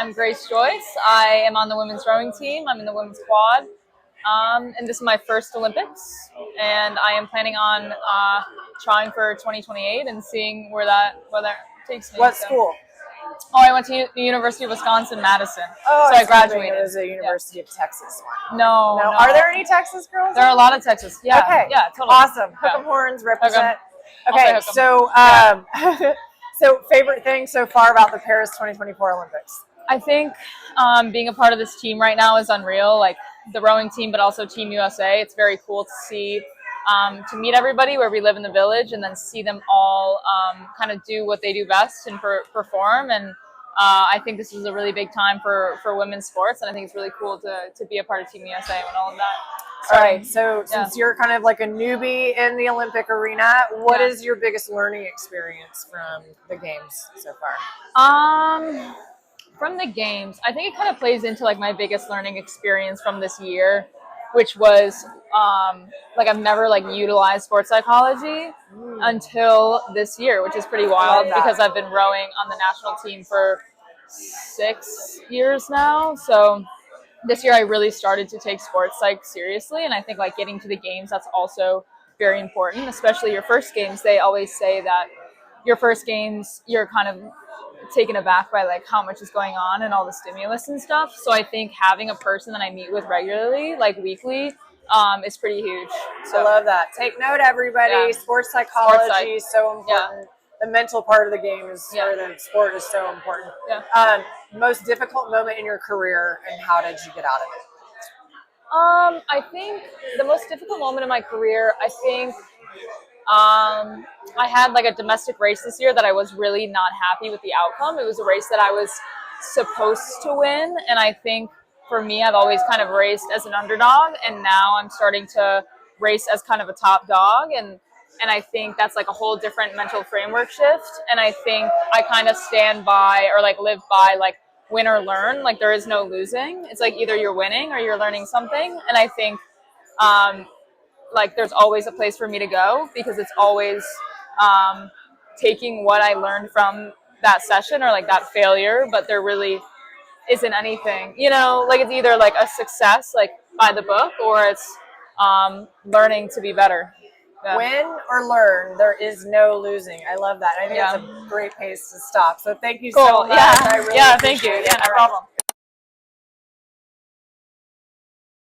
I'm Joyce. I am on the women's rowing team. I'm in the women's quad. And this is my first Olympics. And I am planning on trying for 2028 and seeing where that takes me. What school? Oh, I went to the University of Wisconsin-Madison. Oh, so I graduated. It was a University of Texas one. No. Are there any Texas girls? There are a lot of Texas. Yeah. Okay. Yeah, totally. Awesome. Hook 'em horns, represent. Okay, Hook 'em. so so favorite thing so far about the Paris 2024 Olympics? I think being a part of this team right now is unreal. Like the rowing team, but also Team USA. It's very cool to see, to meet everybody where we live in the village, and then see them all kind of do what they do best and perform. And I think this is a really big time for women's sports, and I think it's really cool to be a part of Team USA and all of that. All right, so since you're kind of like a newbie in the Olympic arena, what is your biggest learning experience from the games so far? From the games, I think it kind of plays into like my biggest learning experience from this year, which was like I've never like utilized sports psychology until this year, which is pretty wild because I've been rowing on the national team for 6 years now. So this year I really started to take sports psych seriously, and I think like getting to the games, that's also very important, especially your first games. They always say that your first games, you're kind of taken aback by like how much is going on and all the stimulus and stuff. So I think having a person that I meet with regularly, like weekly, is pretty huge. So I love that. Take note, everybody. Yeah. Sports psychology is so important. Yeah. The mental part of the game is, or the sport is so important. Yeah. Most difficult moment in your career, and how did you get out of it? I think the most difficult moment in my career, I think I had like a domestic race this year that I was really not happy with the outcome. It was a race that I was supposed to win, and I think for me, I've always kind of raced as an underdog, and now I'm starting to race as kind of a top dog, and I think that's like a whole different mental framework shift. And I think I kind of stand by or like live by like win or learn. Like there is no losing. It's like either you're winning or you're learning something. And I think like there's always a place for me to go, because it's always taking what I learned from that session or like that failure, but there really isn't anything, like it's either like a success like by the book, or it's learning to be better. Yeah. Win or learn, there is no losing. I love that. I think that's a great pace to stop. So thank you so much. Yeah, I really thank you. appreciate it. Yeah, no problem.